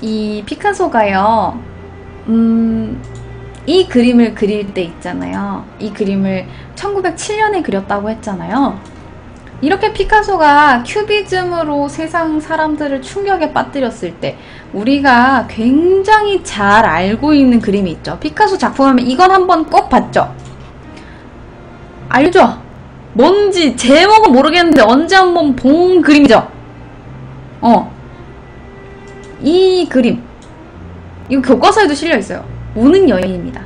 이 피카소가요, 이 그림을 그릴 때 있잖아요. 이 그림을 1907년에 그렸다고 했잖아요. 이렇게 피카소가 큐비즘으로 세상 사람들을 충격에 빠뜨렸을 때 우리가 굉장히 잘 알고 있는 그림이 있죠. 피카소 작품하면 이건 한번 꼭 봤죠? 알죠? 뭔지 제목은 모르겠는데 언제 한번 본 그림이죠? 이 그림, 이거 교과서에도 실려있어요. 우는 여인입니다.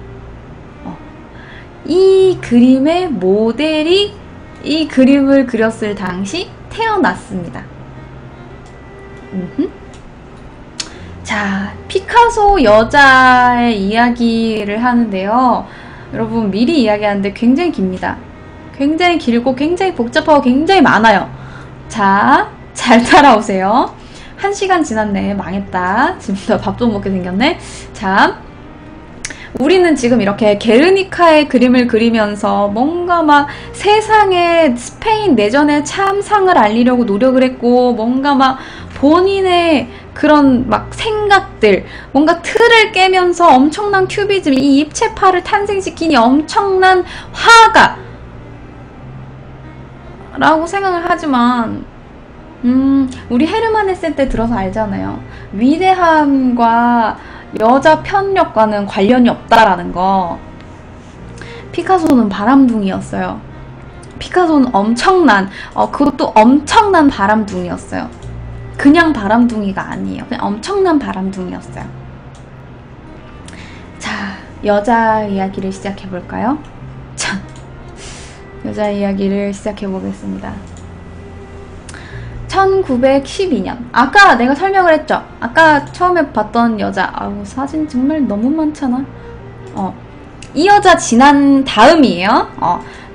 이 그림의 모델이 이 그림을 그렸을 당시 태어났습니다. 자, 피카소 여자의 이야기를 하는데요. 여러분, 미리 이야기하는데 굉장히 깁니다. 굉장히 길고 굉장히 복잡하고 굉장히 많아요. 자, 잘 따라오세요. 1시간 지났네. 망했다. 지금부터 밥도 못 먹게 생겼네. 자, 우리는 지금 이렇게 게르니카의 그림을 그리면서 뭔가 막 세상에 스페인 내전의 참상을 알리려고 노력을 했고, 뭔가 막 본인의 그런 막 생각들, 뭔가 틀을 깨면서 엄청난 큐비즘, 이 입체파를 탄생시킨 이 엄청난 화가 라고 생각을 하지만, 우리 헤르만 헤세 때 들어서 알잖아요. 위대함과 여자 편력과는 관련이 없다라는 거. 피카소는 바람둥이였어요. 피카소는 엄청난, 그것도 엄청난 바람둥이였어요. 그냥 바람둥이가 아니에요. 그냥 엄청난 바람둥이였어요. 자, 여자 이야기를 시작해볼까요? 자, 여자 이야기를 시작해보겠습니다. 1912년. 아까 내가 설명을 했죠? 아까 처음에 봤던 여자. 아우, 사진 정말 너무 많잖아. 이 여자 지난 다음이에요.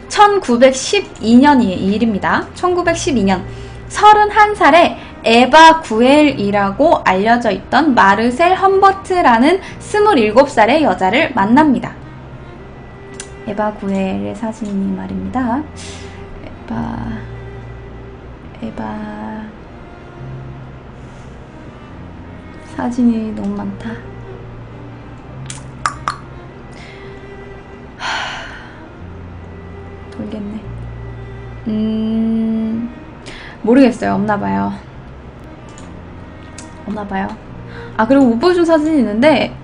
1912년이 일입니다. 1912년. 31살에 에바 구엘이라고 알려져 있던 마르셀 험버트라는 27살의 여자를 만납니다. 에바 구엘의 사진이 말입니다. 에바 사진이 너무 많다. 돌겠네. 모르겠어요. 없나봐요. 아, 그리고 못 보여준 사진이 있는데,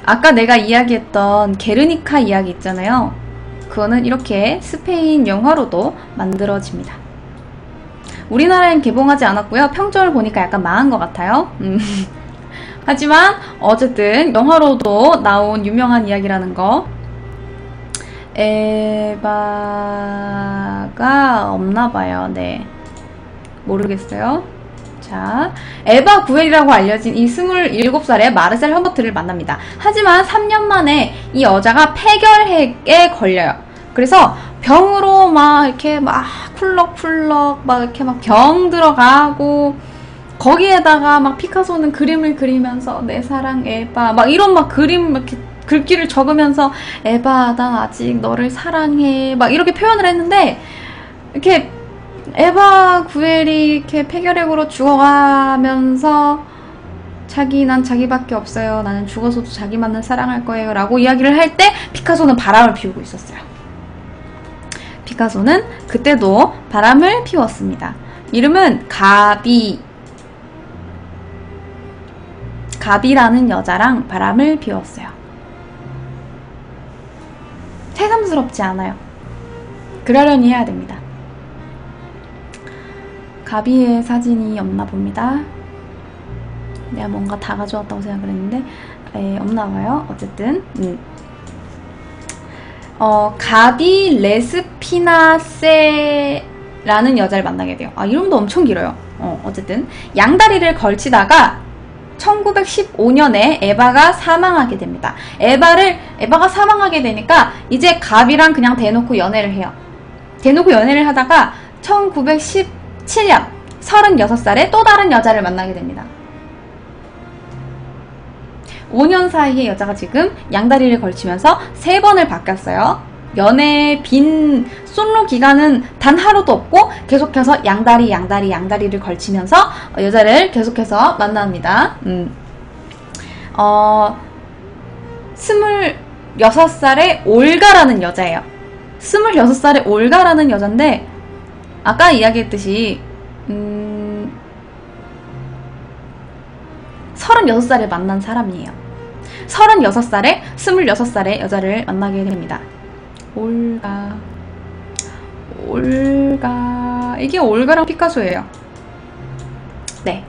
아까 내가 이야기했던 게르니카 이야기 있잖아요. 그거는 이렇게 스페인 영화로도 만들어집니다. 우리나라엔 개봉하지 않았고요. 평점을 보니까 약간 망한 것 같아요. 하지만 어쨌든 영화로도 나온 유명한 이야기라는 거. 에바가 없나봐요. 네, 모르겠어요. 자, 에바 구엘이라고 알려진 이 27살의 마르셀 험버트를 만납니다. 하지만 3년 만에 이 여자가 폐결핵에 걸려요. 그래서 병으로 막 이렇게 막 쿨럭쿨럭 막 이렇게 막 병 들어가고, 거기에다가 막 피카소는 그림을 그리면서 내 사랑 에바 막 이런 막 그림 이렇게 글귀를 적으면서 에바 난 아직 너를 사랑해 막 이렇게 표현을 했는데, 이렇게 에바 구엘이 이렇게 폐결핵으로 죽어가면서 난 자기밖에 없어요. 나는 죽어서도 자기만을 사랑할 거예요. 라고 이야기를 할 때 피카소는 바람을 피우고 있었어요. 피카소는 그때도 바람을 피웠습니다. 이름은 가비라는 여자랑 바람을 피웠어요. 새삼스럽지 않아요. 그러려니 해야 됩니다. 가비의 사진이 없나 봅니다. 내가 뭔가 다 가져왔다고 생각을 했는데 없나봐요. 어쨌든 가비 레스피나세라는 여자를 만나게 돼요. 아, 이름도 엄청 길어요. 어쨌든 양다리를 걸치다가 1915년에 에바가 사망하게 됩니다. 에바가 사망하게 되니까 이제 가비랑 그냥 대놓고 연애를 해요. 대놓고 연애를 하다가 1917년 36살에 또 다른 여자를 만나게 됩니다. 5년 사이에 여자가 지금 양다리를 걸치면서 3번을 바뀌었어요. 연애 빈 솔로 기간은 단 하루도 없고 계속해서 양다리를 걸치면서 여자를 계속해서 만납니다. 26살의 올가라는 여자예요. 26살의 올가라는 여잔데 아까 이야기했듯이 36살에 만난 사람이에요. 36살에 26살의 여자를 만나게 됩니다. 올가 이게 올가랑 피카소예요. 네,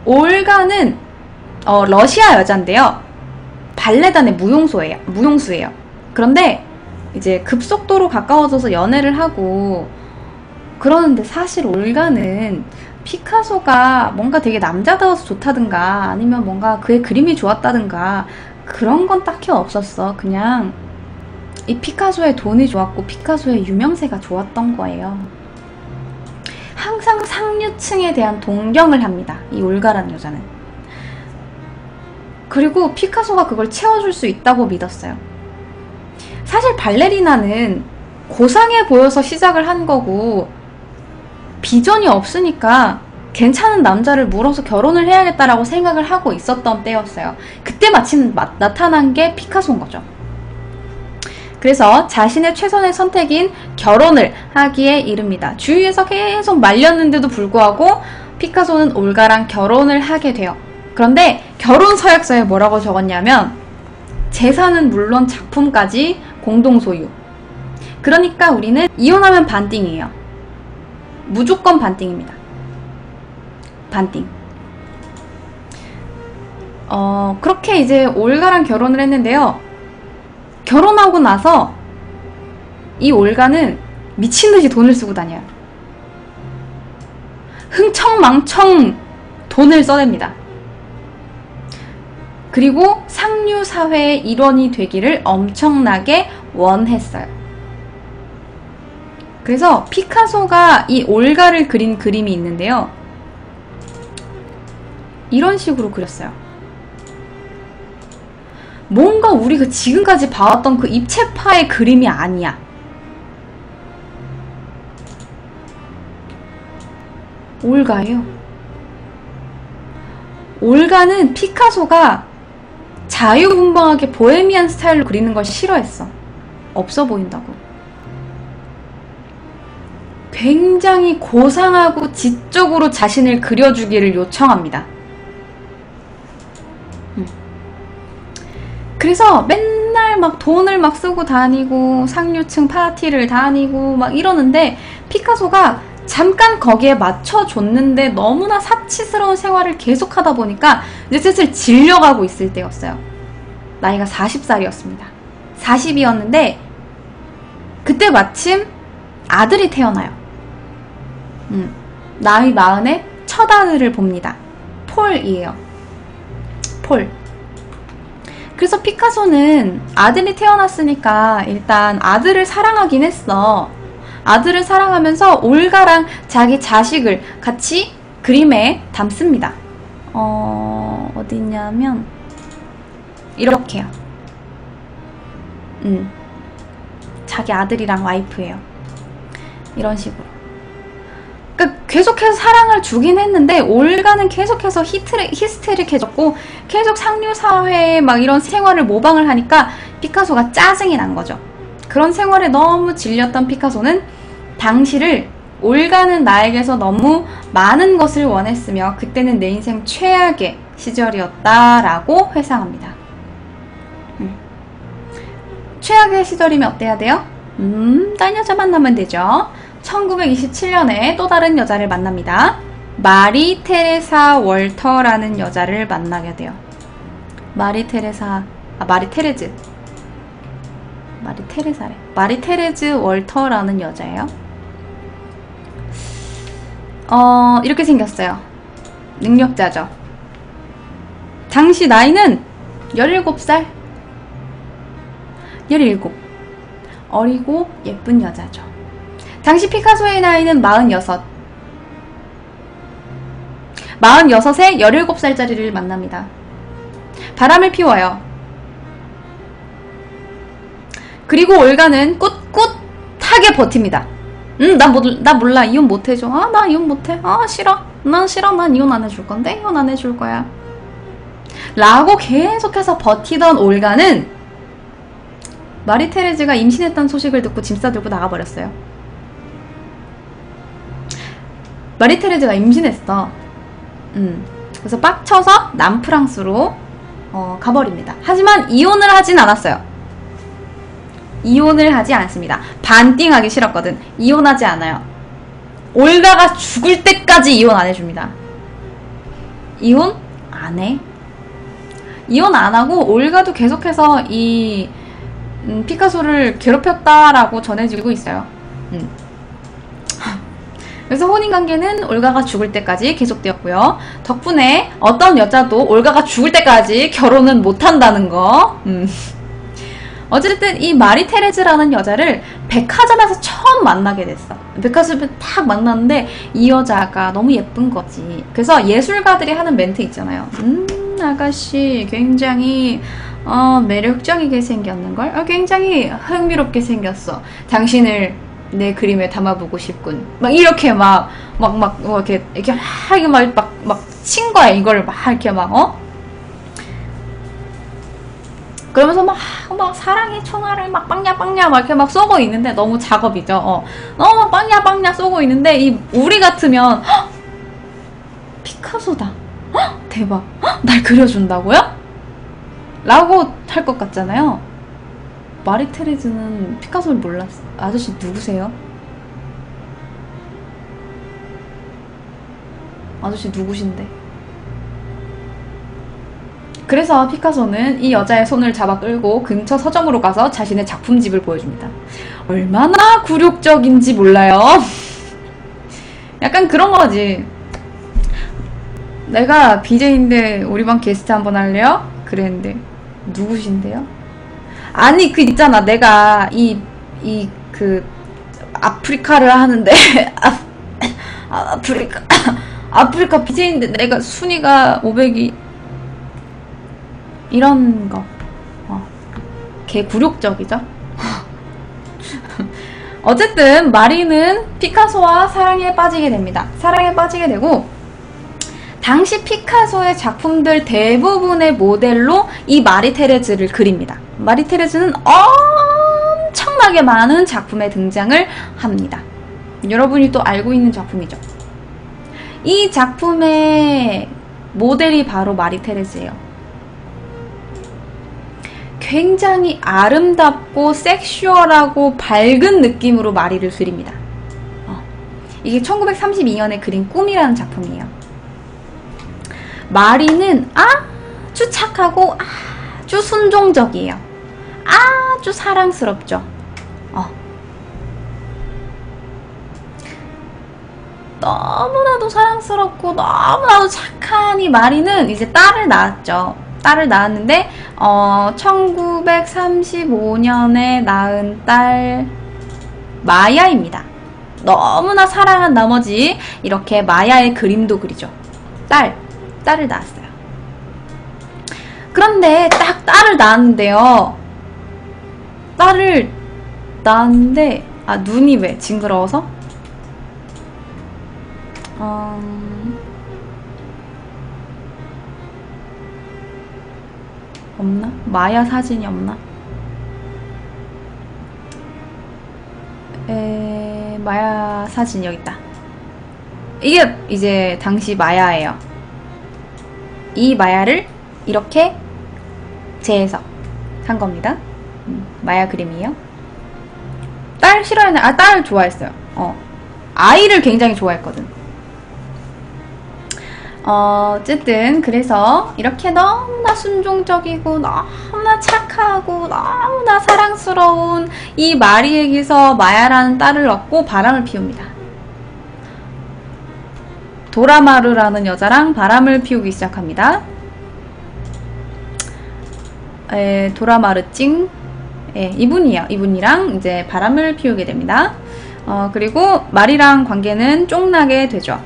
올가는 러시아 여잔데요. 발레단의 무용수예요. 그런데 이제 급속도로 가까워져서 연애를 하고 그러는데 사실 올가는 피카소가 뭔가 되게 남자다워서 좋다든가 아니면 뭔가 그의 그림이 좋았다든가 그런 건 딱히 없었어. 그냥 이 피카소의 돈이 좋았고 피카소의 유명세가 좋았던 거예요. 항상 상류층에 대한 동경을 합니다. 이 올가라는 여자는. 그리고 피카소가 그걸 채워줄 수 있다고 믿었어요. 사실 발레리나는 고상해 보여서 시작을 한 거고 비전이 없으니까 괜찮은 남자를 물어서 결혼을 해야겠다라고 생각을 하고 있었던 때였어요. 그때 마침 나타난 게 피카소인 거죠. 그래서 자신의 최선의 선택인 결혼을 하기에 이릅니다. 주위에서 계속 말렸는데도 불구하고 피카소는 올가랑 결혼을 하게 돼요. 그런데 결혼 서약서에 뭐라고 적었냐면 재산은 물론 작품까지 공동 소유. 그러니까 우리는 이혼하면 반띵이에요. 무조건 반띵입니다. 반띵. 그렇게 이제 올가랑 결혼을 했는데요. 결혼하고 나서 이 올가는 미친듯이 돈을 쓰고 다녀요. 흥청망청 돈을 써댑니다. 그리고 상류 사회의 일원이 되기를 엄청나게 원했어요. 그래서 피카소가 이 올가를 그린 그림이 있는데요. 이런 식으로 그렸어요. 뭔가 우리가 지금까지 봐왔던 그 입체파의 그림이 아니야. 올가예요. 올가는 피카소가 자유분방하게 보헤미안 스타일로 그리는 걸 싫어했어. 없어 보인다고. 굉장히 고상하고 지적으로 자신을 그려주기를 요청합니다. 그래서 맨날 막 돈을 막 쓰고 다니고 상류층 파티를 다니고 막 이러는데 피카소가 잠깐 거기에 맞춰줬는데 너무나 사치스러운 생활을 계속하다 보니까 이제 슬슬 질려가고 있을 때였어요. 나이가 40살이었습니다. 40이었는데 그때 마침 아들이 태어나요. 나이 40에 첫 아들을 봅니다. 폴이에요. 폴. 그래서 피카소는 아들이 태어났으니까 일단 아들을 사랑하긴 했어. 아들을 사랑하면서 올가랑 자기 자식을 같이 그림에 담습니다. 어디 있냐면 이렇게요. 자기 아들이랑 와이프예요. 이런 식으로. 그러니까 계속해서 사랑을 주긴 했는데 올가는 계속해서 히스테릭해졌고 계속 상류사회에 막 이런 생활을 모방을 하니까 피카소가 짜증이 난 거죠. 그런 생활에 너무 질렸던 피카소는 당시를 올가는 나에게서 너무 많은 것을 원했으며 그때는 내 인생 최악의 시절이었다라고 회상합니다. 최악의 시절이면 어때야 돼요? 딴 여자 만나면 되죠. 1927년에 또 다른 여자를 만납니다. 마리 테레사 월터라는 여자를 만나게 돼요. 마리 테레즈 월터라는 여자예요. 이렇게 생겼어요. 능력자죠. 당시 나이는 17살. 17. 어리고 예쁜 여자죠. 당시 피카소의 나이는 46. 46에 17살짜리를 만납니다. 바람을 피워요. 그리고 올가는 꿋꿋하게 버팁니다. 나 몰라. 이혼 못 해줘. 아, 나 이혼 못 해. 아, 싫어. 난 싫어. 난 이혼 안 해줄 건데. 이혼 안 해줄 거야. 라고 계속해서 버티던 올가는 마리테레즈가 임신했다는 소식을 듣고 짐 싸들고 나가버렸어요. 마리테레즈가 임신했어. 그래서 빡쳐서 남프랑스로 가버립니다. 하지만 이혼을 하진 않았어요. 이혼을 하지 않습니다. 반띵하기 싫었거든. 이혼하지 않아요. 올가가 죽을 때까지 이혼 안 해줍니다. 이혼 안 해. 이혼 안 하고 올가도 계속해서 이 피카소를 괴롭혔다라고 전해지고 있어요. 그래서 혼인관계는 올가가 죽을 때까지 계속되었고요. 덕분에 어떤 여자도 올가가 죽을 때까지 결혼은 못한다는 거. 어쨌든 이 마리테레즈라는 여자를 백화점에서 처음 만나게 됐어. 백화점에서 딱 만났는데 이 여자가 너무 예쁜 거지. 그래서 예술가들이 하는 멘트 있잖아요. 아가씨 굉장히 매력적이게 생겼는걸? 굉장히 흥미롭게 생겼어. 당신을 내 그림에 담아보고 싶군. 막 이렇게 이렇게 친 거야. 이걸 막 이렇게 그러면서 막 사랑의 총알을 막 빵야 막 이렇게 막 쏘고 있는데 너무 작업이죠. 너무 빵야 쏘고 있는데 이 우리 같으면 피카소다. 대박. 날 그려준다고요? 라고 할 것 같잖아요. 마리테레즈는 피카소를 몰랐어. 아저씨 누구세요? 아저씨 누구신데? 그래서 피카소는 이 여자의 손을 잡아 끌고 근처 서점으로 가서 자신의 작품집을 보여줍니다. 얼마나 굴욕적인지 몰라요. 약간 그런 거지. 내가 BJ인데 우리 방 게스트 한번 할래요? 그랬는데 누구신데요? 아니 그 있잖아. 내가 아프리카를 하는데 아프리카 BJ인데 내가 순위가 500이 이런 거. 개 굴욕적이죠? 어쨌든 마리는 피카소와 사랑에 빠지게 됩니다. 사랑에 빠지게 되고 당시 피카소의 작품들 대부분의 모델로 이 마리테레즈를 그립니다. 마리테레즈는 엄청나게 많은 작품에 등장을 합니다. 여러분이 또 알고 있는 작품이죠. 이 작품의 모델이 바로 마리테레즈예요. 굉장히 아름답고 섹슈얼하고 밝은 느낌으로 마리를 그립니다. 이게 1932년에 그린 꿈이라는 작품이에요. 마리는 아주 착하고 아주 순종적이에요. 아주 사랑스럽죠. 너무나도 사랑스럽고 너무나도 착한 이 마리는 이제 딸을 낳았죠. 딸을 낳았는데 1935년에 낳은 딸 마야입니다. 너무나 사랑한 나머지 이렇게 마야의 그림도 그리죠. 딸을 낳았어요. 그런데 딱 딸을 낳았는데요. 딸을 낳았는데 눈이 왜 징그러워서? 없나? 마야 사진이 없나? 마야 사진 여기 있다. 이게 이제 당시 마야예요. 이 마야를 이렇게 재해석 한 겁니다. 마야 그림이에요. 딸 싫어했나? 딸을 좋아했어요. 아이를 굉장히 좋아했거든. 어쨌든 그래서 이렇게 너무나 순종적이고 너무나 착하고 너무나 사랑스러운 이 마리에게서 마야라는 딸을 얻고 바람을 피웁니다. 도라마르라는 여자랑 바람을 피우기 시작합니다. 도라마르찡 이분이에요. 이분이랑 이제 바람을 피우게 됩니다. 그리고 마리랑 관계는 쫑나게 되죠.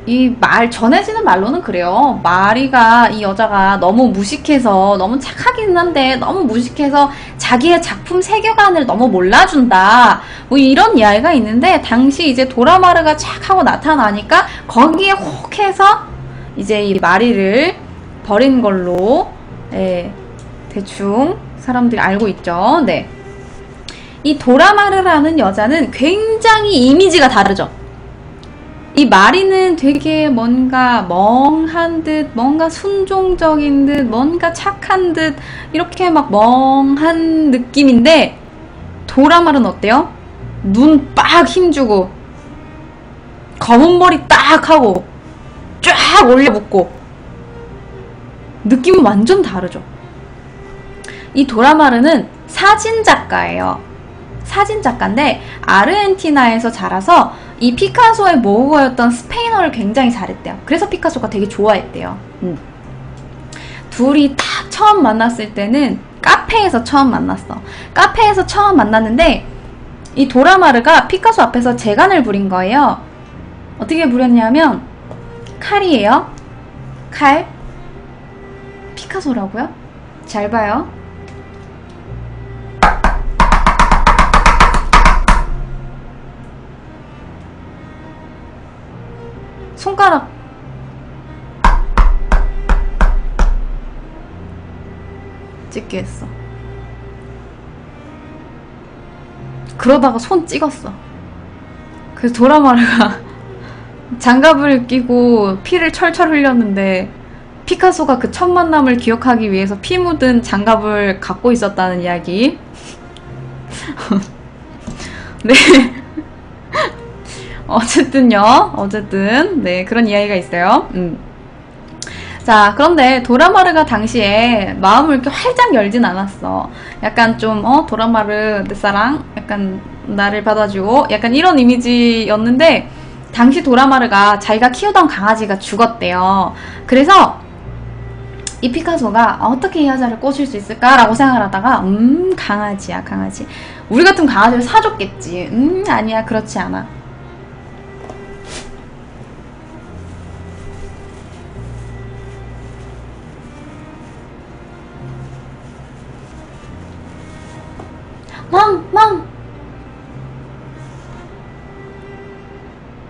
이 전해지는 말로는 그래요. 마리가, 이 여자가 너무 무식해서, 너무 착하기는 한데, 너무 무식해서 자기의 작품 세계관을 너무 몰라준다. 뭐 이런 이야기가 있는데, 당시 이제 도라마르가 착 하고 나타나니까, 거기에 혹해서, 이제 이 마리를 버린 걸로, 예, 대충 사람들이 알고 있죠. 네. 이 도라마르라는 여자는 굉장히 이미지가 다르죠. 이 마리는 되게 뭔가 멍한 듯, 뭔가 순종적인 듯, 뭔가 착한 듯, 이렇게 막 멍한 느낌인데, 도라마르는 어때요? 눈 빡 힘주고, 검은 머리 딱 하고, 쫙 올려붙고, 느낌은 완전 다르죠. 이 도라마르는 사진작가예요. 사진작가인데, 아르헨티나에서 자라서, 이 피카소의 모국어였던 스페인어를 굉장히 잘했대요. 그래서 피카소가 되게 좋아했대요. 둘이 딱 처음 만났을 때는 카페에서 처음 만났어. 카페에서 처음 만났는데 이 도라마르가 피카소 앞에서 재간을 부린 거예요. 어떻게 부렸냐면 칼이에요. 칼. 피카소라고요? 잘 봐요. 손가락 찍게 했어. 그러다가 손 찍었어. 그래서 도라마르가 장갑을 끼고 피를 철철 흘렸는데 피카소가 그 첫 만남을 기억하기 위해서 피 묻은 장갑을 갖고 있었다는 이야기. 네. 어쨌든 네, 그런 이야기가 있어요. 자, 그런데 도라마르가 당시에 마음을 이렇게 활짝 열진 않았어. 약간 좀 도라마르 내 사랑, 약간 나를 받아주고 약간 이런 이미지였는데, 당시 도라마르가 자기가 키우던 강아지가 죽었대요. 그래서 이 피카소가 어떻게 이 여자를 꼬실 수 있을까라고 생각을 하다가 강아지야, 강아지. 우리 같은 강아지를 사줬겠지. 아니야, 그렇지 않아. 망!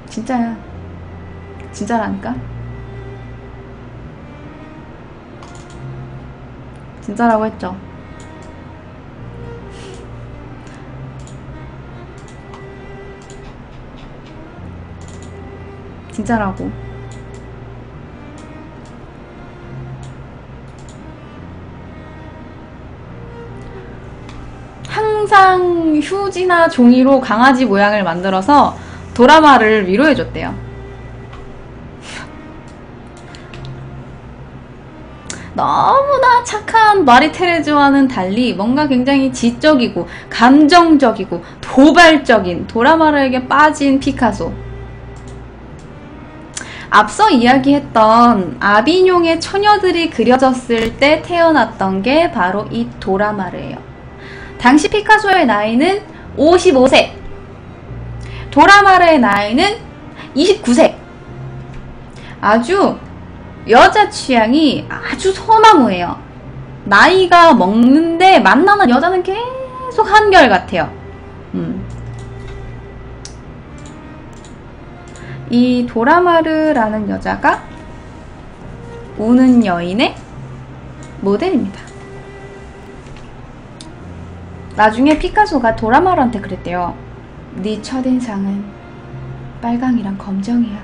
진짜야. 진짜라니까? 진짜라고 했죠. 진짜라고. 항상 휴지나 종이로 강아지 모양을 만들어서 도라마를 위로해줬대요. 너무나 착한 마리 테레즈와는 달리 뭔가 굉장히 지적이고 감정적이고 도발적인 도라마르에게 빠진 피카소. 앞서 이야기했던 아비뇽의 처녀들이 그려졌을 때 태어났던 게 바로 이 도라마르예요. 당시 피카소의 나이는 55세, 도라마르의 나이는 29세. 아주 여자 취향이 아주 소나무예요. 나이가 먹는데 만나는 여자는 계속 한결같아요. 이 도라마르라는 여자가 우는 여인의 모델입니다. 나중에 피카소가 도라마르한테 그랬대요. 네 첫인상은 빨강이랑 검정이야.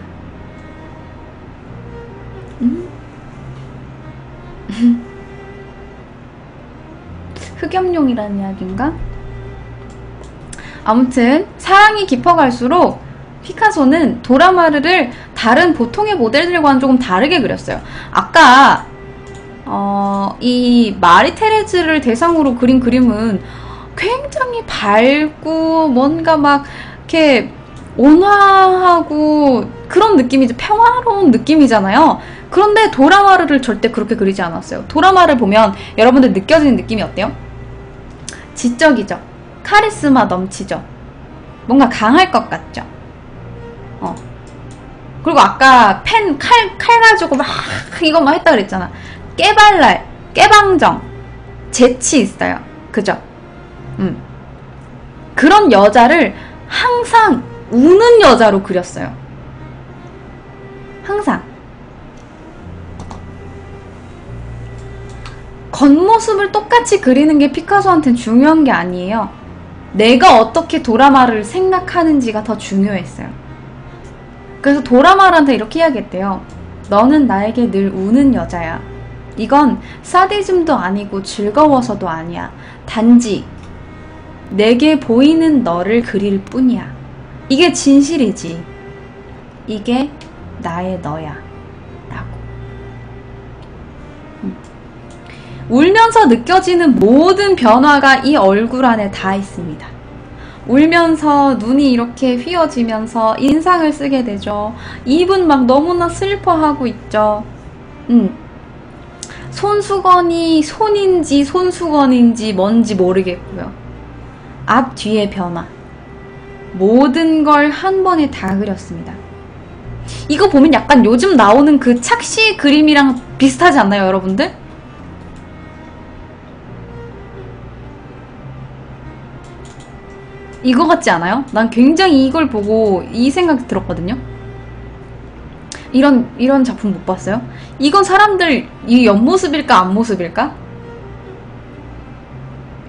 흑염룡이라는 이야기인가? 아무튼 사랑이 깊어갈수록 피카소는 도라마르를 다른 보통의 모델들과는 조금 다르게 그렸어요. 아까 이 마리 테레즈를 대상으로 그린 그림은 굉장히 밝고 뭔가 막 이렇게 온화하고 그런 느낌이죠. 평화로운 느낌이잖아요. 그런데 도라마르를 절대 그렇게 그리지 않았어요. 도라마를 보면 여러분들 느껴지는 느낌이 어때요? 지적이죠. 카리스마 넘치죠. 뭔가 강할 것 같죠. 그리고 아까 칼 가지고 막 이거 막 했다 그랬잖아. 깨발랄, 깨방정, 재치 있어요. 그죠? 그런 여자를 항상 우는 여자로 그렸어요. 항상. 겉모습을 똑같이 그리는 게 피카소한테는 중요한 게 아니에요. 내가 어떻게 도라마를 생각하는지가 더 중요했어요. 그래서 도라마한테 이렇게 이야기했대요. 너는 나에게 늘 우는 여자야. 이건 사디즘도 아니고 즐거워서도 아니야. 단지 내게 보이는 너를 그릴 뿐이야. 이게 진실이지. 이게 나의 너야. 라고. 울면서 느껴지는 모든 변화가 이 얼굴 안에 다 있습니다. 울면서 눈이 이렇게 휘어지면서 인상을 쓰게 되죠. 입은 막 너무나 슬퍼하고 있죠. 손수건이 손인지 손수건인지 뭔지 모르겠고요. 앞 뒤의 변화. 모든 걸 한 번에 다 그렸습니다. 이거 보면 약간 요즘 나오는 그 착시 그림이랑 비슷하지 않나요, 여러분들? 이거 같지 않아요? 난 굉장히 이걸 보고 이 생각이 들었거든요. 이런 작품 못 봤어요? 이건 사람들 이 옆모습일까 앞모습일까?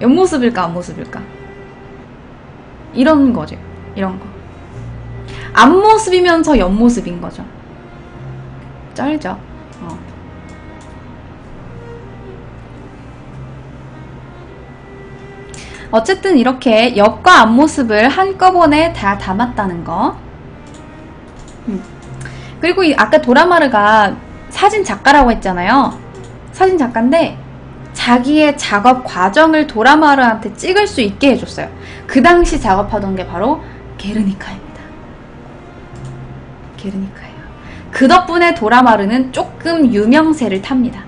옆모습일까 앞모습일까? 이런 거죠. 이런 거. 앞모습이면서 옆모습인 거죠. 쩔죠. 어쨌든 이렇게 옆과 앞모습을 한꺼번에 다 담았다는 거. 그리고 아까 도라마르가 사진 작가라고 했잖아요. 사진 작가인데 자기의 작업 과정을 도라마르한테 찍을 수 있게 해줬어요. 그 당시 작업하던 게 바로 게르니카입니다. 게르니카예요. 그 덕분에 도라마르는 조금 유명세를 탑니다.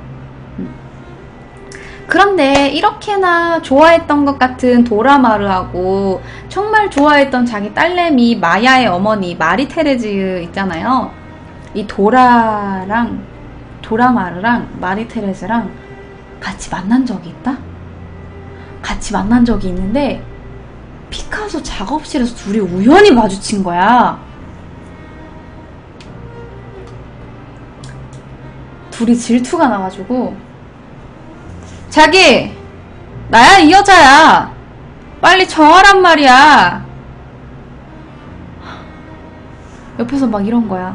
그런데 이렇게나 좋아했던 것 같은 도라마르하고 정말 좋아했던 자기 딸내미 마야의 어머니 마리 테레즈 있잖아요. 이 도라마르랑 마리 테레즈랑 같이 만난 적이 있다? 같이 만난 적이 있는데 피카소 작업실에서 둘이 우연히 마주친 거야. 둘이 질투가 나가지고 자기! 나야 이 여자야! 빨리 정하란 말이야! 옆에서 막 이런 거야.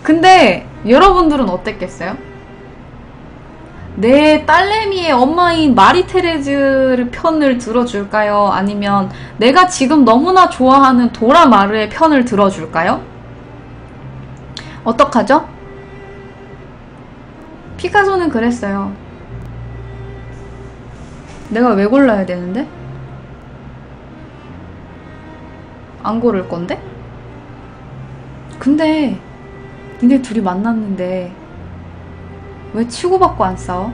근데 여러분들은 어땠겠어요? 내 딸내미의 엄마인 마리 테레즈 편을 들어줄까요? 아니면 내가 지금 너무나 좋아하는 도라마르의 편을 들어줄까요? 어떡하죠? 피카소는 그랬어요. 내가 왜 골라야 되는데? 안 고를 건데? 근데 니네 둘이 만났는데 왜 치고받고 안 싸워?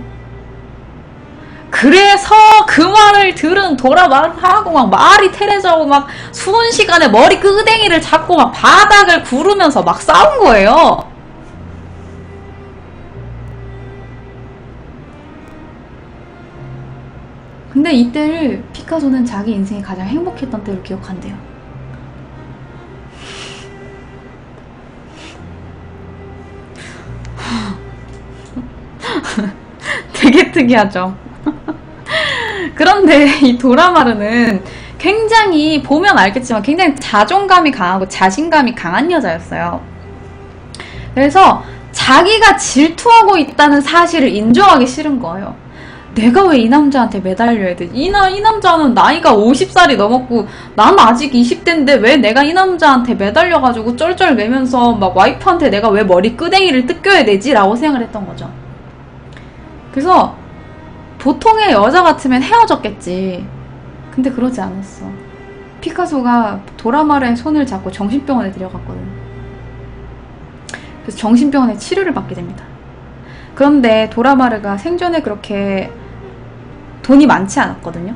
그래서 그 말을 들은 도라마르하고 막 마리 테레즈하고 막 순식간에 머리 끄댕이를 잡고 막 바닥을 구르면서 막 싸운 거예요. 근데 이때를 피카소는 자기 인생에 가장 행복했던 때로 기억한대요. 되게 특이하죠. 그런데 이 도라마르는 굉장히 보면 알겠지만 굉장히 자존감이 강하고 자신감이 강한 여자였어요. 그래서 자기가 질투하고 있다는 사실을 인정하기 싫은 거예요. 내가 왜 이 남자한테 매달려야 돼? 이 남자는 나이가 50살이 넘었고 난 아직 20대인데 왜 내가 이 남자한테 매달려가지고 쩔쩔매면서 막 와이프한테 내가 왜 머리 끄댕이를 뜯겨야 되지? 라고 생각을 했던 거죠. 그래서 보통의 여자 같으면 헤어졌겠지. 근데 그러지 않았어. 피카소가 도라마르의 손을 잡고 정신병원에 데려갔거든. 그래서 정신병원에 치료를 받게 됩니다. 그런데 도라마르가 생전에 그렇게 돈이 많지 않았거든요.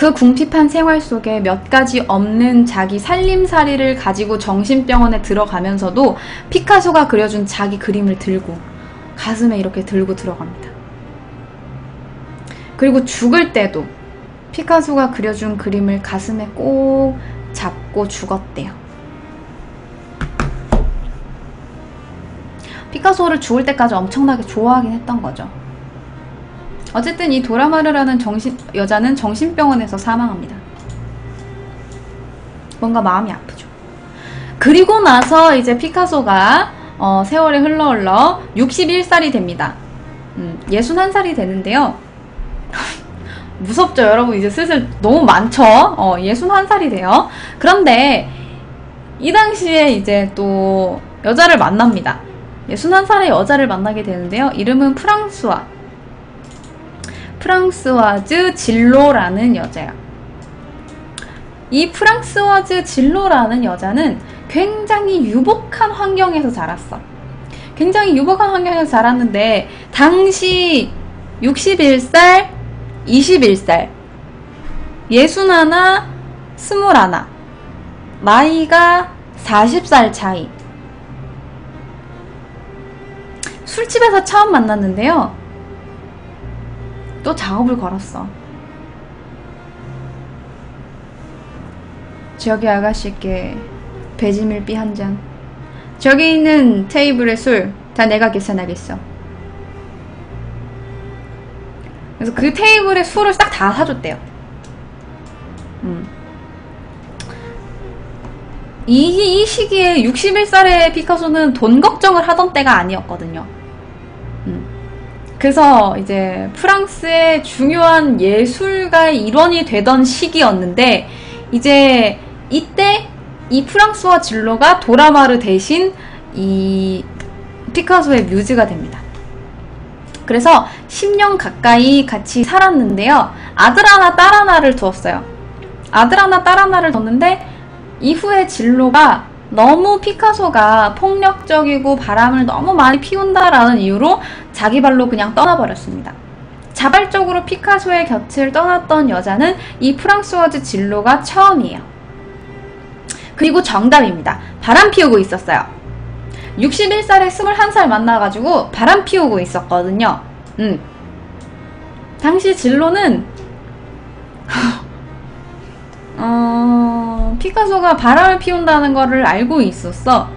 그 궁핍한 생활 속에 몇 가지 없는 자기 살림살이를 가지고 정신병원에 들어가면서도 피카소가 그려준 자기 그림을 들고 가슴에 이렇게 들고 들어갑니다. 그리고 죽을 때도 피카소가 그려준 그림을 가슴에 꼭 잡고 죽었대요. 피카소를 죽을 때까지 엄청나게 좋아하긴 했던 거죠. 어쨌든 이 도라마르라는 여자는 정신병원에서 사망합니다. 뭔가 마음이 아프죠. 그리고 나서 이제 피카소가 세월이 흘러 61살이 됩니다. 61살이 되는데요. 무섭죠, 여러분. 이제 슬슬 너무 많죠? 61살이 돼요. 그런데 이 당시에 이제 또 여자를 만납니다. 61살의 여자를 만나게 되는데요. 이름은 프랑스와즈 질로라는 여자예요. 이 프랑스와즈 질로라는 여자는 굉장히 유복한 환경에서 자랐어. 굉장히 유복한 환경에서 자랐는데 당시 61살, 21살, 61, 21, 나이가 40살 차이. 술집에서 처음 만났는데요. 또 작업을 걸었어. 저기 아가씨께 배지밀비 한 잔. 저기 있는 테이블의 술 다 내가 계산하겠어. 그래서 그 테이블에 술을 딱 다 사줬대요. 이 시기에 61살의 피카소는 돈 걱정을 하던 때가 아니었거든요. 그래서 이제 프랑스의 중요한 예술가의 일원이 되던 시기였는데 이제 이때 이 프랑스와 질로가 도라마르 대신 이 피카소의 뮤즈가 됩니다. 그래서 10년 가까이 같이 살았는데요. 아들 하나 딸 하나를 두었어요. 아들 하나 딸 하나를 뒀는데 이후에 질로가 너무 피카소가 폭력적이고 바람을 너무 많이 피운다라는 이유로 자기 발로 그냥 떠나버렸습니다. 자발적으로 피카소의 곁을 떠났던 여자는 이 프랑스와즈 질로가 처음이에요. 그리고 정답입니다. 바람 피우고 있었어요. 61살에 21살 만나가지고 바람 피우고 있었거든요. 당시 질로는 피카소가 바람을 피운다는 거를 알고 있었어.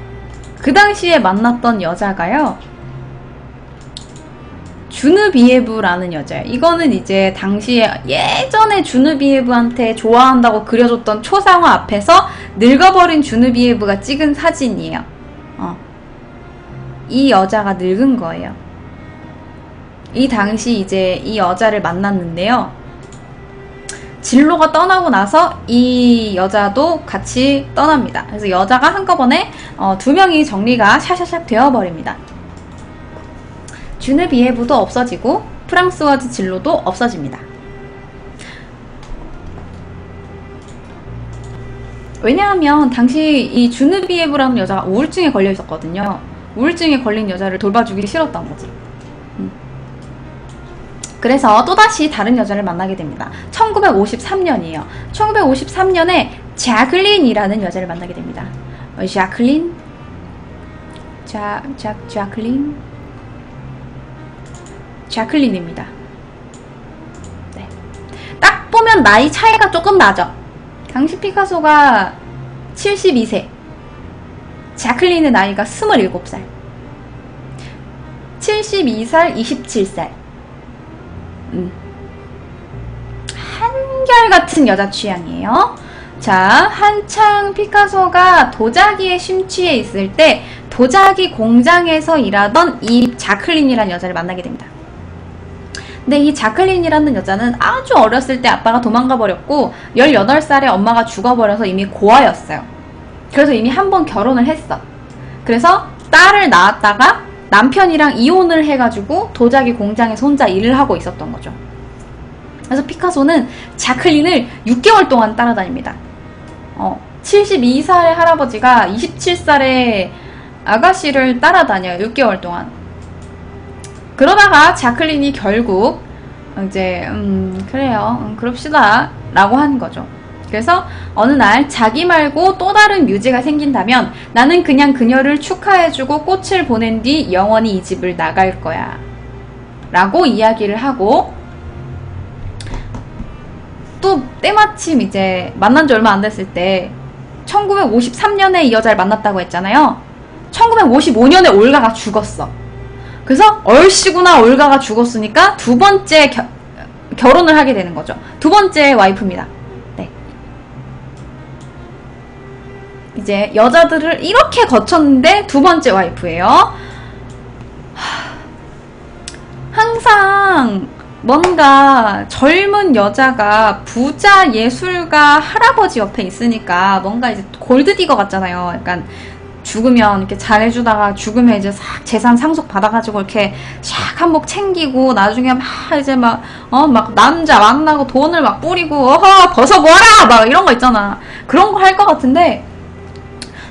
그 당시에 만났던 여자가요, 주느비에브라는 여자예요. 이거는 이제 당시에 예전에 주느비에브한테 좋아한다고 그려줬던 초상화 앞에서 늙어버린 주느비에브가 찍은 사진이에요. 이 여자가 늙은 거예요. 이 당시 이제 이 여자를 만났는데요. 진로가 떠나고 나서 이 여자도 같이 떠납니다. 그래서 여자가 한꺼번에 두 명이 정리가 샤샤샥 되어버립니다. 주느비에브도 없어지고 프랑스와즈 진로도 없어집니다. 왜냐하면 당시 이 주느비에브라는 여자가 우울증에 걸려 있었거든요. 우울증에 걸린 여자를 돌봐주기 싫었던 거지. 그래서 또다시 다른 여자를 만나게 됩니다. 1953년이에요. 1953년에 자클린이라는 여자를 만나게 됩니다. 자클린? 자클린? 자클린입니다. 네. 딱 보면 나이 차이가 조금 나죠? 당시 피카소가 72세, 자클린의 나이가 27살. 72살, 27살. 한결같은 여자 취향이에요. 자, 한창 피카소가 도자기에 심취해 있을 때 도자기 공장에서 일하던 이 자클린이라는 여자를 만나게 됩니다. 근데 이 자클린이라는 여자는 아주 어렸을 때 아빠가 도망가 버렸고 18살에 엄마가 죽어버려서 이미 고아였어요. 그래서 이미 한 번 결혼을 했어. 그래서 딸을 낳았다가 남편이랑 이혼을 해가지고 도자기 공장에서 혼자 일을 하고 있었던 거죠. 그래서 피카소는 자클린을 6개월 동안 따라다닙니다. 72살의 할아버지가 27살의 아가씨를 따라다녀요. 6개월 동안. 그러다가 자클린이 결국 이제 그래요. 그럽시다 라고 하는 거죠. 그래서 어느 날 자기 말고 또 다른 뮤즈가 생긴다면 나는 그냥 그녀를 축하해주고 꽃을 보낸 뒤 영원히 이 집을 나갈 거야 라고 이야기를 하고, 또 때마침 이제 만난 지 얼마 안 됐을 때 1953년에 이 여자를 만났다고 했잖아요. 1955년에 올가가 죽었어. 그래서 얼씨구나 올가가 죽었으니까 두 번째 결혼을 하게 되는 거죠. 두 번째 와이프입니다. 네. 이제 여자들을 이렇게 거쳤는데 두 번째 와이프예요. 항상 뭔가 젊은 여자가 부자 예술가 할아버지 옆에 있으니까 뭔가 이제 골드디거 같잖아요. 약간 죽으면 이렇게 잘해주다가 죽으면 이제 싹 재산 상속 받아가지고 이렇게 샥 한몫 챙기고 나중에 막 이제 막 남자 만나고 돈을 막 뿌리고 벗어보아라 막 이런 거 있잖아. 그런 거 할 것 같은데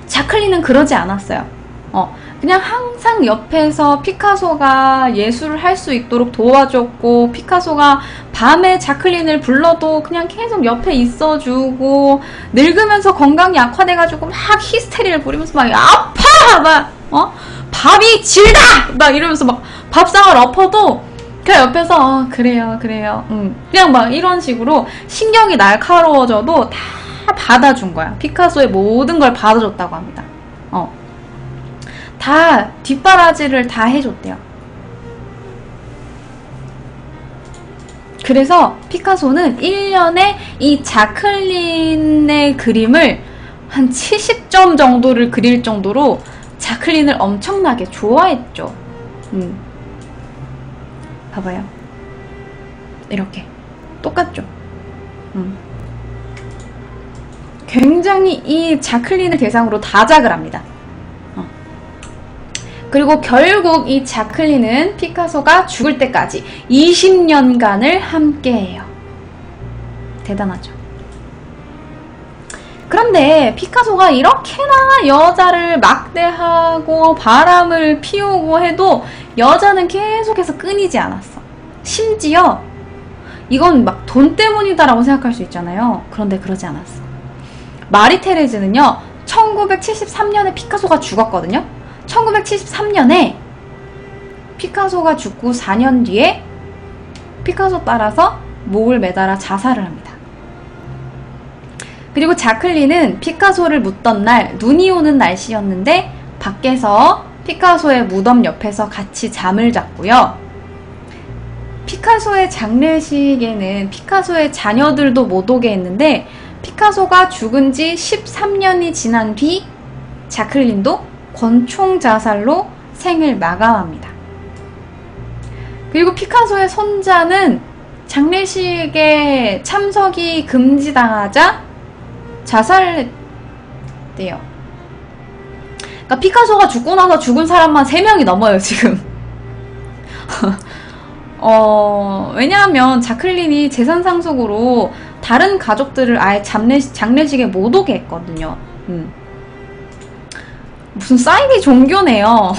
자클린은 그러지 않았어요. 그냥 항상 옆에서 피카소가 예술을 할 수 있도록 도와줬고, 피카소가 밤에 자클린을 불러도 그냥 계속 옆에 있어주고, 늙으면서 건강이 악화돼가지고 막 히스테리를 부리면서 막 아파! 막 밥이 질다! 막 이러면서 막 밥상을 엎어도 그냥 옆에서 그래요 그냥 막 이런 식으로 신경이 날카로워져도 다 받아준 거야. 피카소의 모든 걸 받아줬다고 합니다. 다 뒷바라지를 다 해줬대요. 그래서 피카소는 1년에 이 자클린의 그림을 한 70점 정도를 그릴 정도로 자클린을 엄청나게 좋아했죠. 봐봐요. 이렇게 똑같죠. 굉장히 이 자클린을 대상으로 다작을 합니다. 그리고 결국 이 자클린은 피카소가 죽을 때까지 20년간을 함께해요. 대단하죠. 그런데 피카소가 이렇게나 여자를 막대하고 바람을 피우고 해도 여자는 계속해서 끊이지 않았어. 심지어 이건 막 돈 때문이다라고 생각할 수 있잖아요. 그런데 그러지 않았어. 마리 테레즈는요, 1973년에 피카소가 죽었거든요. 1973년에 피카소가 죽고 4년 뒤에 피카소 따라서 목을 매달아 자살을 합니다. 그리고 자클린은 피카소를 묻던 날 눈이 오는 날씨였는데 밖에서 피카소의 무덤 옆에서 같이 잠을 잤고요. 피카소의 장례식에는 피카소의 자녀들도 못 오게 했는데 피카소가 죽은 지 13년이 지난 뒤 자클린도 권총 자살로 생을 마감합니다. 그리고 피카소의 손자는 장례식에 참석이 금지당하자 자살을 했대요. 그러니까 피카소가 죽고 나서 죽은 사람만 3명이 넘어요, 지금. 왜냐하면 자클린이 재산 상속으로 다른 가족들을 아예 장례식에 못 오게 했거든요. 무슨 사이비 종교네요.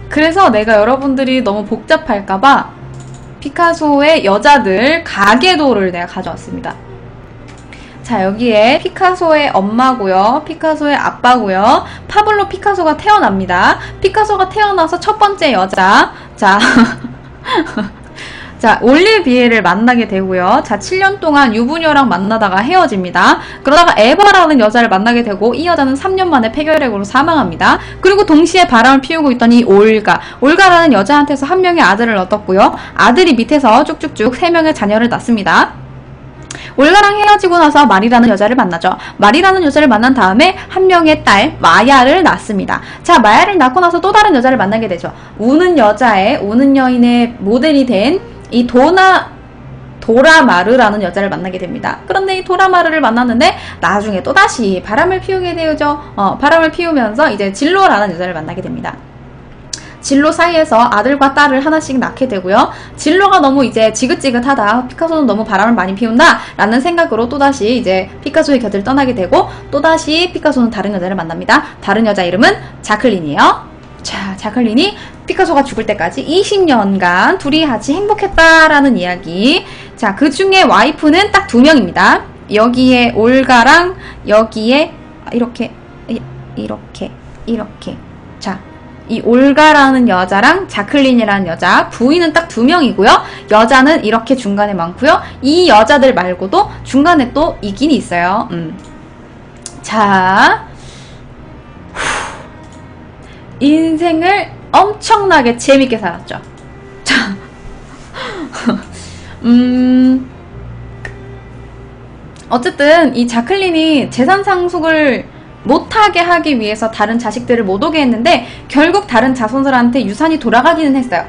그래서 내가 여러분들이 너무 복잡할까봐 피카소의 여자들 가계도를 내가 가져왔습니다. 자, 여기에 피카소의 엄마고요, 피카소의 아빠고요, 파블로 피카소가 태어납니다. 피카소가 태어나서 첫 번째 여자, 자, 올리비에를 만나게 되고요. 자, 7년 동안 유부녀랑 만나다가 헤어집니다. 그러다가 에바라는 여자를 만나게 되고 이 여자는 3년 만에 폐결핵으로 사망합니다. 그리고 동시에 바람을 피우고 있던 이 올가라는 여자한테서 한 명의 아들을 얻었고요. 아들이 밑에서 쭉쭉쭉 3명의 자녀를 낳습니다. 올가랑 헤어지고 나서 마리라는 여자를 만나죠. 마리라는 여자를 만난 다음에 한 명의 딸 마야를 낳습니다. 자, 마야를 낳고 나서 또 다른 여자를 만나게 되죠. 우는 여인의 모델이 된 이 도라마르라는 여자를 만나게 됩니다. 그런데 이 도라마르를 만났는데 나중에 또다시 바람을 피우게 되죠. 바람을 피우면서 이제 진로라는 여자를 만나게 됩니다. 진로 사이에서 아들과 딸을 하나씩 낳게 되고요. 진로가 너무 이제 지긋지긋하다, 피카소는 너무 바람을 많이 피운다 라는 생각으로 또다시 이제 피카소의 곁을 떠나게 되고, 또다시 피카소는 다른 여자를 만납니다. 다른 여자 이름은 자클린이에요. 자, 자클린이 피카소가 죽을 때까지 20년간 둘이 같이 행복했다라는 이야기. 자, 그 중에 와이프는 딱 2명입니다. 여기에 올가랑 여기에 이렇게. 자, 이 올가라는 여자랑 자클린이라는 여자, 부인은 딱 2명이고요. 여자는 이렇게 중간에 많고요. 이 여자들 말고도 중간에 또 있긴 있어요. 자, 인생을 엄청나게 재밌게 살았죠. 자, 어쨌든 이 자클린이 재산 상속을 못하게 하기 위해서 다른 자식들을 못 오게 했는데 결국 다른 자손들한테 유산이 돌아가기는 했어요.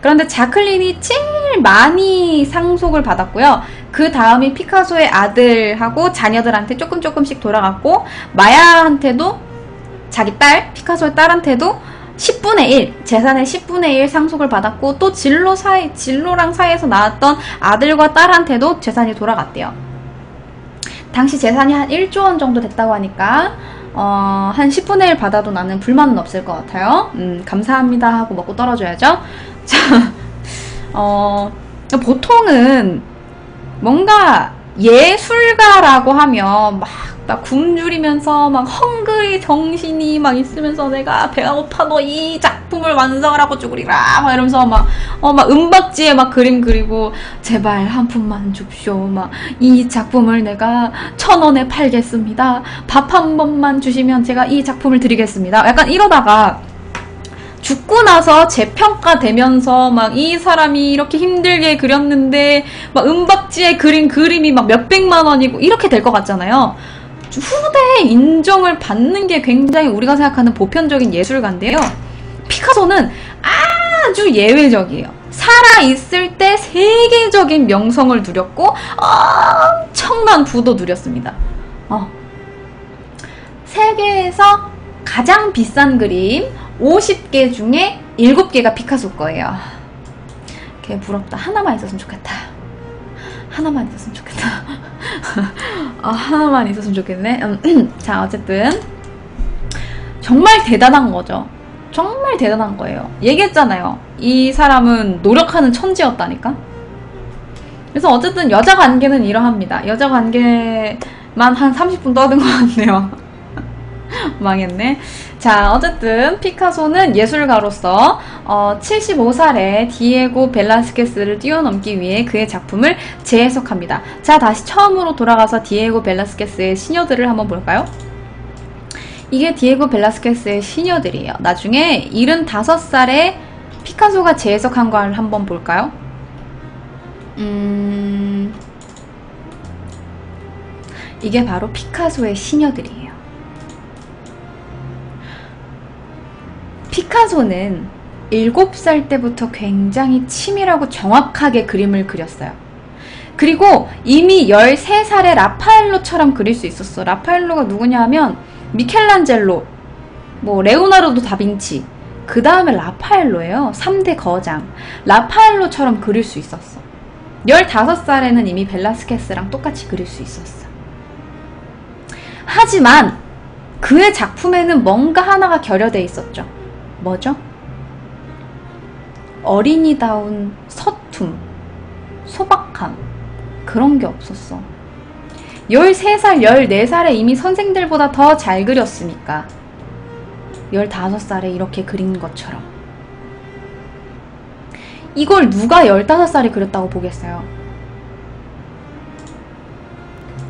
그런데 자클린이 제일 많이 상속을 받았고요. 그 다음이 피카소의 아들하고 자녀들한테 조금씩 돌아갔고, 마야한테도, 자기 딸, 피카소의 딸한테도 10분의 1, 재산의 10분의 1 상속을 받았고, 또 진로랑 사이에서 나왔던 아들과 딸한테도 재산이 돌아갔대요. 당시 재산이 한 1조 원 정도 됐다고 하니까 한 10분의 1 받아도 나는 불만은 없을 것 같아요. 감사합니다 하고 먹고 떨어져야죠. 자, 보통은 뭔가 예술가라고 하면 막 굶주리면서 막 헝그리 정신이 막 있으면서 내가 배가 고파도 이 작품을 완성을 하고 죽으리라 막 이러면서 막 은박지에 막 그림 그리고 제발 한 푼만 줍쇼, 막 이 작품을 내가 1,000원에 팔겠습니다, 밥 한 번만 주시면 제가 이 작품을 드리겠습니다, 약간 이러다가 죽고 나서 재평가되면서 막 이 사람이 이렇게 힘들게 그렸는데 막 은박지에 그린 그림이 막 몇백만 원이고 이렇게 될 것 같잖아요. 후대에 인정을 받는 게 굉장히 우리가 생각하는 보편적인 예술가인데요. 피카소는 아주 예외적이에요. 살아있을 때 세계적인 명성을 누렸고 엄청난 부도 누렸습니다. 세계에서 가장 비싼 그림 50개 중에 7개가 피카소 거예요. 걔 부럽다. 하나만 있었으면 좋겠다. 하나만 있었으면 좋겠다. 하나만 있었으면 좋겠네. 자, 어쨌든 정말 대단한 거죠. 정말 대단한 거예요. 얘기했잖아요. 이 사람은 노력하는 천지였다니까. 그래서 어쨌든 여자 관계는 이러합니다. 여자 관계만 한 30분 떠든 것 같네요. 망했네. 자, 어쨌든 피카소는 예술가로서 75살에 디에고 벨라스케스를 뛰어넘기 위해 그의 작품을 재해석합니다. 자, 다시 처음으로 돌아가서 디에고 벨라스케스의 시녀들을 한번 볼까요? 이게 디에고 벨라스케스의 시녀들이에요. 나중에 75살에 피카소가 재해석한 걸 한번 볼까요? 이게 바로 피카소의 시녀들이에요. 피카소는 7살 때부터 굉장히 치밀하고 정확하게 그림을 그렸어요. 그리고 이미 13살에 라파엘로처럼 그릴 수 있었어. 라파엘로가 누구냐 하면 미켈란젤로, 뭐 레오나르도 다빈치, 그 다음에 라파엘로예요. 3대 거장. 라파엘로처럼 그릴 수 있었어. 15살에는 이미 벨라스케스랑 똑같이 그릴 수 있었어. 하지만 그의 작품에는 뭔가 하나가 결여돼 있었죠. 뭐죠? 어린이다운 서툼, 소박함, 그런 게 없었어. 13살, 14살에 이미 선생들보다 더 잘 그렸으니까 15살에 이렇게 그린 것처럼. 이걸 누가 15살에 그렸다고 보겠어요?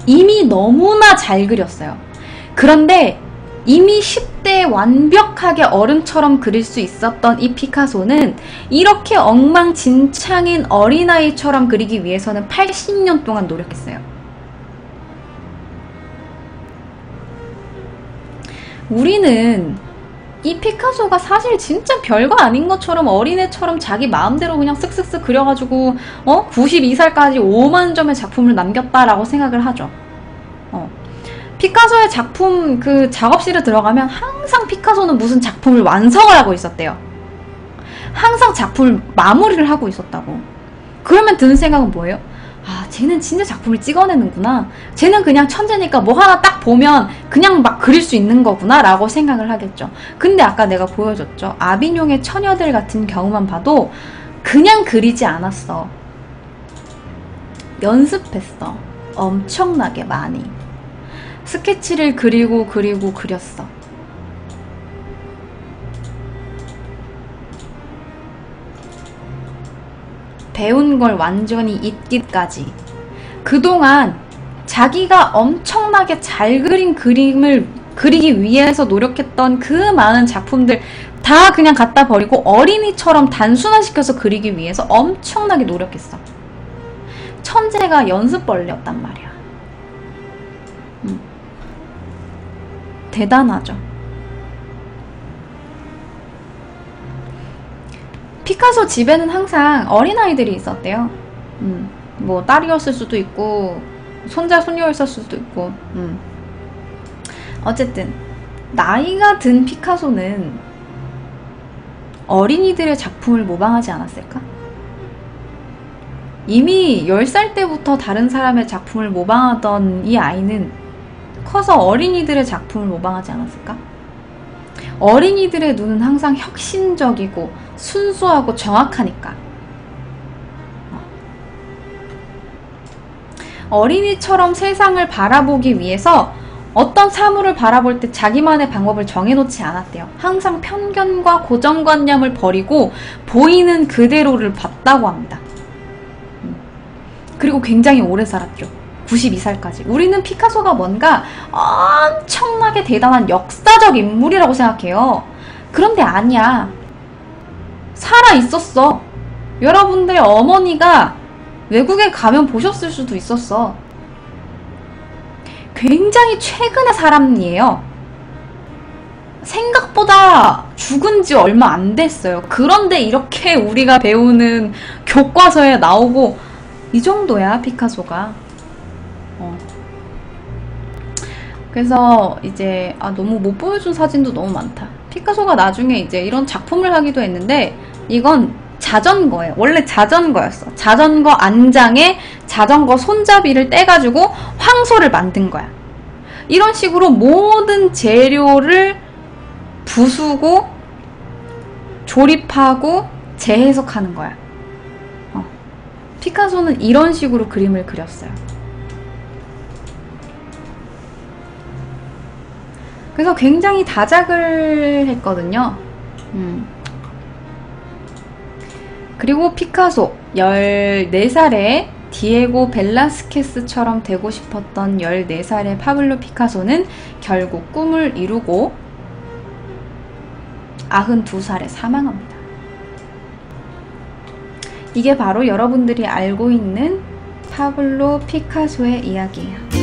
이미 너무나 잘 그렸어요. 그런데 이미 10대에 완벽하게 어른처럼 그릴 수 있었던 이 피카소는 이렇게 엉망진창인 어린아이처럼 그리기 위해서는 80년 동안 노력했어요. 우리는 이 피카소가 사실 진짜 별거 아닌 것처럼 어린애처럼 자기 마음대로 그냥 쓱쓱쓱 그려가지고 92살까지 5만 점의 작품을 남겼다라고 생각을 하죠. 피카소의 작품 그 작업실에 들어가면 항상 피카소는 무슨 작품을 완성을 하고 있었대요. 항상 작품을 마무리를 하고 있었다고. 그러면 드는 생각은 뭐예요? 아, 쟤는 진짜 작품을 찍어내는구나. 쟤는 그냥 천재니까 뭐 하나 딱 보면 그냥 막 그릴 수 있는 거구나 라고 생각을 하겠죠. 근데 아까 내가 보여줬죠. 아비뇽의 처녀들 같은 경우만 봐도 그냥 그리지 않았어. 연습했어. 엄청나게 많이. 스케치를 그렸어. 배운 걸 완전히 잊기까지. 그동안 자기가 엄청나게 잘 그린 그림을 그리기 위해서 노력했던 그 많은 작품들 다 그냥 갖다 버리고 어린이처럼 단순화시켜서 그리기 위해서 엄청나게 노력했어. 천재가 연습벌레였단 말이야. 대단하죠. 피카소 집에는 항상 어린아이들이 있었대요. 뭐 딸이었을 수도 있고 손자 손녀였을 수도 있고. 어쨌든 나이가 든 피카소는 어린이들의 작품을 모방하지 않았을까? 이미 10살 때부터 다른 사람의 작품을 모방하던 이 아이는 커서 어린이들의 작품을 모방하지 않았을까? 어린이들의 눈은 항상 혁신적이고 순수하고 정확하니까. 어린이처럼 세상을 바라보기 위해서 어떤 사물을 바라볼 때 자기만의 방법을 정해놓지 않았대요. 항상 편견과 고정관념을 버리고 보이는 그대로를 봤다고 합니다. 그리고 굉장히 오래 살았죠. 92살까지. 우리는 피카소가 뭔가 엄청나게 대단한 역사적 인물이라고 생각해요. 그런데 아니야. 살아있었어. 여러분들의 어머니가 외국에 가면 보셨을 수도 있었어. 굉장히 최근의 사람이에요. 생각보다 죽은 지 얼마 안 됐어요. 그런데 이렇게 우리가 배우는 교과서에 나오고 이 정도야, 피카소가. 그래서 이제 너무 못 보여준 사진도 너무 많다. 피카소가 나중에 이제 이런 작품을 하기도 했는데 이건 자전거예요. 원래 자전거였어. 자전거 안장에 자전거 손잡이를 떼가지고 황소를 만든 거야. 이런 식으로 모든 재료를 부수고 조립하고 재해석하는 거야. 피카소는 이런 식으로 그림을 그렸어요. 그래서 굉장히 다작을 했거든요. 그리고 피카소 14살에 디에고 벨라스케스처럼 되고 싶었던 14살의 파블로 피카소는 결국 꿈을 이루고 92살에 사망합니다. 이게 바로 여러분들이 알고 있는 파블로 피카소의 이야기예요.